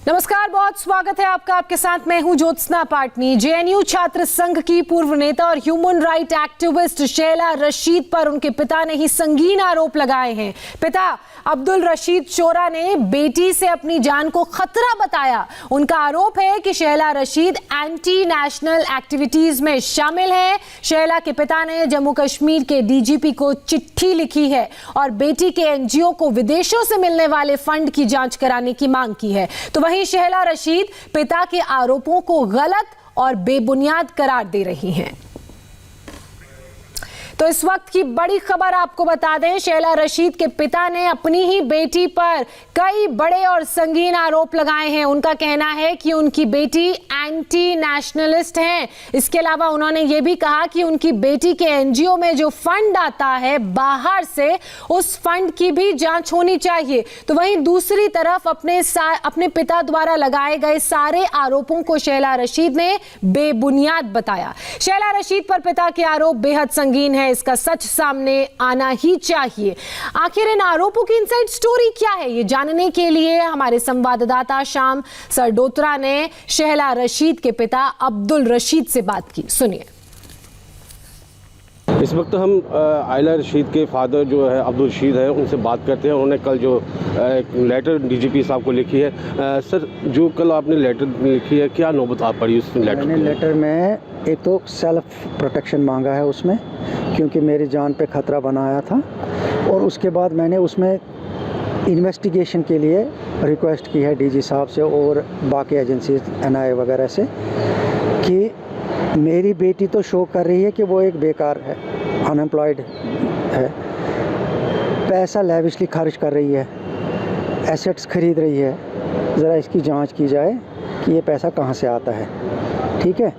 नमस्कार, बहुत स्वागत है आपका। आपके साथ मैं हूं ज्योत्सना पाटनी। जेएनयू छात्र संघ की पूर्व नेता और human right activist Shaila Rashid पर उनके पिता ने ही संगीन आरोप लगाए हैं। पिता अब्दुल रशीद चोरा ने बेटी से अपनी जान को खतरा बताया। उनका आरोप है कि Shaila Rashid anti national activities में शामिल है। शैला के पिता ने जम्मू कश्मीर के डीजीपी को चिट्ठी लिखी है और बेटी के एनजीओ को विदेशों से मिलने वाले फंड की जांच कराने की मांग की है। तो वहीं शैला रशीद पिता के आरोपों को गलत और बेबुनियाद करार दे रही हैं। तो इस वक्त की बड़ी खबर आपको बता दें, शैला रशीद के पिता ने अपनी ही बेटी पर कई बड़े और संगीन आरोप लगाए हैं। उनका कहना है कि उनकी बेटी एंटी नेशनलिस्ट हैं। इसके अलावा उन्होंने ये भी कहा कि उनकी बेटी के एनजीओ में जो फंड आता है बाहर से, उस फंड की भी जांच होनी चाहिए। तो वहीं दूसरी तरफ अपने पिता द्वारा लगाए गए सारे आरोपों को शैला रशीद ने बेबुनियाद बताया। शैला रशीद पर पिता के आरोप बेहद संगीन है, इसका सच सामने आना ही चाहिए। आखिर इन आरोपों की इनसाइड स्टोरी क्या है, ये जानने के लिए हमारे संवाददाता शाम सरडोत्रा ने शैला रशीद के पिता अब्दुल रशीद से बात की। सुनिए। इस वक्त हम आयला रशीद के फादर जो है अब्दुल रशीद है, उनसे बात करते हैं। उन्होंने कल जो लेटर डीजीपी साहब को लिखी है, सर जो कल आपने लेटर लिखी है, क्या नौबत आ पड़ी उस लेटर? मैंने लेटर में एक तो सेल्फ प्रोटेक्शन मांगा है उसमें, क्योंकि मेरी जान पे ख़तरा बनाया था, और उसके बाद मैंने उसमें इन्वेस्टिगेशन के लिए रिक्वेस्ट की है डीजी साहब से और बाकी एजेंसी एनआईए वगैरह से कि मेरी बेटी तो शो कर रही है कि वो एक बेकार है, अनएम्प्लॉयड है, पैसा लेविशली खर्च कर रही है, एसेट्स खरीद रही है। ज़रा इसकी जांच की जाए कि ये पैसा कहाँ से आता है, ठीक है।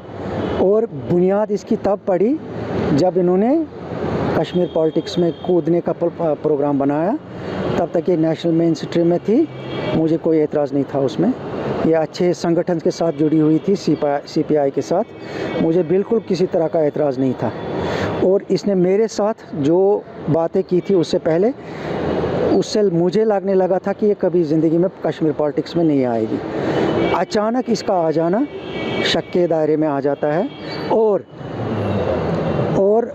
और बुनियाद इसकी तब पड़ी जब इन्होंने कश्मीर पॉलिटिक्स में कूदने का प्रोग्राम बनाया। तब तक ये नेशनल मेन स्ट्रीम में थी, मुझे कोई एतराज़ नहीं था उसमें। ये अच्छे संगठन के साथ जुड़ी हुई थी, सीपीआई के साथ, मुझे बिल्कुल किसी तरह का एतराज़ नहीं था। और इसने मेरे साथ जो बातें की थी उससे पहले, उससे मुझे लगने लगा था कि ये कभी ज़िंदगी में कश्मीर पॉलिटिक्स में नहीं आएगी। अचानक इसका आ जाना शक के दायरे में आ जाता है। और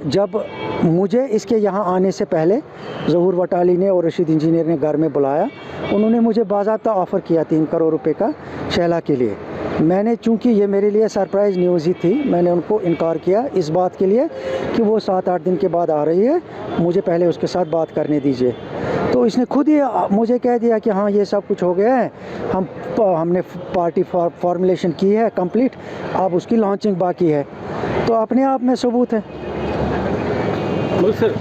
जब मुझे इसके यहाँ आने से पहले ज़हूर वटाली ने और रशीद इंजीनियर ने घर में बुलाया, उन्होंने मुझे बाज़ाब्ता ऑफ़र किया 3 करोड़ रुपए का शैला के लिए। मैंने, चूंकि ये मेरे लिए सरप्राइज़ न्यूज़ ही थी, मैंने उनको इनकार किया इस बात के लिए कि वो 7-8 दिन के बाद आ रही है, मुझे पहले उसके साथ बात करने दीजिए। तो इसने खुद ही मुझे कह दिया कि हाँ ये सब कुछ हो गया है, हमने पार्टी फॉर्मुलेशन की है कंप्लीट, अब उसकी लॉन्चिंग बाकी है। तो अपने आप में सबूत है। मगर सर,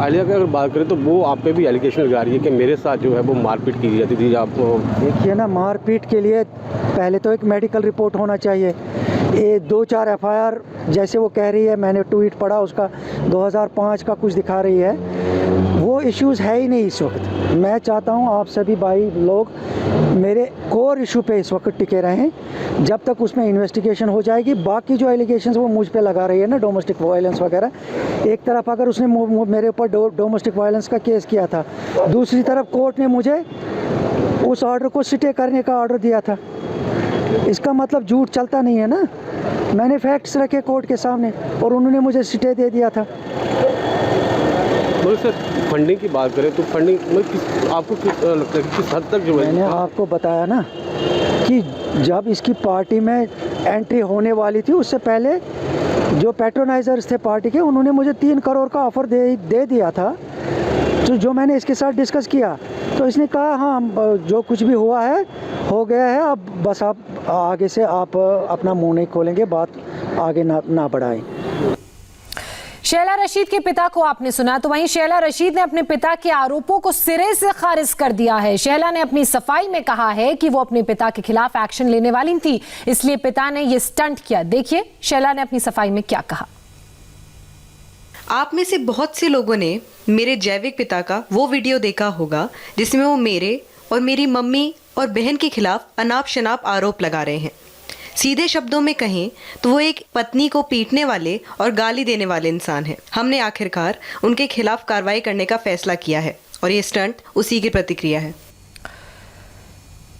आलिया की अगर बात करें तो वो आप पे भी एलिगेशन लगा रही है कि मेरे साथ जो है वो मारपीट की जाती थी। आपको देखिए ना, मारपीट के लिए पहले तो एक मेडिकल रिपोर्ट होना चाहिए। ये 2-4 एफआईआर जैसे वो कह रही है, मैंने ट्वीट पढ़ा उसका 2005 का कुछ दिखा रही है, वो इश्यूज़ है ही नहीं इस वक्त। मैं चाहता हूँ आप सभी भाई लोग मेरे कोर इशू पे इस वक्त टिके रहें, जब तक उसमें इन्वेस्टिगेशन हो जाएगी। बाकी जो एलिगेशंस वो मुझ पे लगा रही है ना, डोमेस्टिक वायलेंस वगैरह, एक तरफ अगर उसने मेरे ऊपर डोमेस्टिक वायलेंस का केस किया था, दूसरी तरफ कोर्ट ने मुझे उस ऑर्डर को स्टे करने का ऑर्डर दिया था। इसका मतलब झूठ चलता नहीं है ना। मैंने फैक्ट्स रखे कोर्ट के सामने और उन्होंने मुझे स्टे दे दिया था। मगर सर, फंडिंग की बात करें तो फंडिंग आपको लगता है कि किस हद तक जो है? मैंने आपको बताया ना कि जब इसकी पार्टी में एंट्री होने वाली थी, उससे पहले जो पैट्रोनाइजर्स थे पार्टी के, उन्होंने मुझे 3 करोड़ का ऑफ़र दे दिया था। तो जो मैंने इसके साथ डिस्कस किया, तो इसने कहा हाँ जो कुछ भी हुआ है हो गया है, अब बस आप आगे से आप अपना मुंह नहीं खोलेंगे, बात आगे ना बढ़ाएं। शैला रशीद के पिता को आपने सुना। तो वहीं शैला रशीद ने अपने पिता के आरोपों को सिरे से खारिज कर दिया है। शैला ने अपनी सफाई में कहा है कि वो अपने पिता के खिलाफ एक्शन लेने वाली थी, इसलिए पिता ने ये स्टंट किया। देखिए शैला ने अपनी सफाई में क्या कहा। आप में से बहुत से लोगों ने मेरे जैविक पिता का वो वीडियो देखा होगा जिसमें वो मेरे और मेरी मम्मी और बहन के खिलाफ अनाप शनाप आरोप लगा रहे हैं। सीधे शब्दों में कहें तो वो एक पत्नी को पीटने वाले और गाली देने वाले इंसान हैं। हमने आखिरकार उनके खिलाफ कार्रवाई करने का फैसला किया है और ये स्टंट उसी की प्रतिक्रिया है।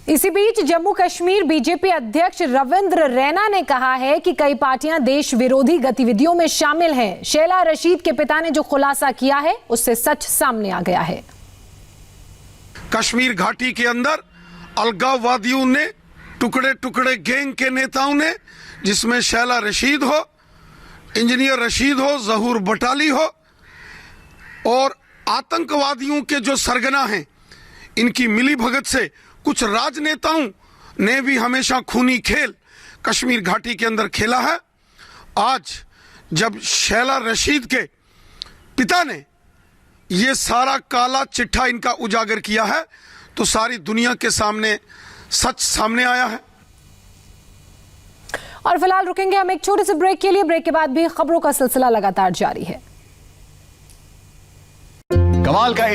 इसी बीच जम्मू कश्मीर बीजेपी अध्यक्ष रविंद्र रैना ने कहा है कि कई पार्टियां देश विरोधी गतिविधियों में शामिल हैं। शैला रशीद के पिता ने जो खुलासा किया है उससे सच सामने आ गया है। कश्मीर घाटी के अंदर अलगाववादियों ने, टुकड़े टुकड़े गैंग के नेताओं ने, जिसमें शैला रशीद हो, इंजीनियर रशीद हो, जहूर बटाली हो और आतंकवादियों के जो सरगना हैं, इनकी मिली भगत से कुछ राजनेताओं ने भी हमेशा खूनी खेल कश्मीर घाटी के अंदर खेला है। आज जब शैला रशीद के पिता ने ये सारा काला चिट्ठा इनका उजागर किया है तो सारी दुनिया के सामने सच सामने आया है। और फिलहाल रुकेंगे हम एक छोटे से ब्रेक के लिए। ब्रेक के बाद भी खबरों का सिलसिला लगातार जारी है। कमाल का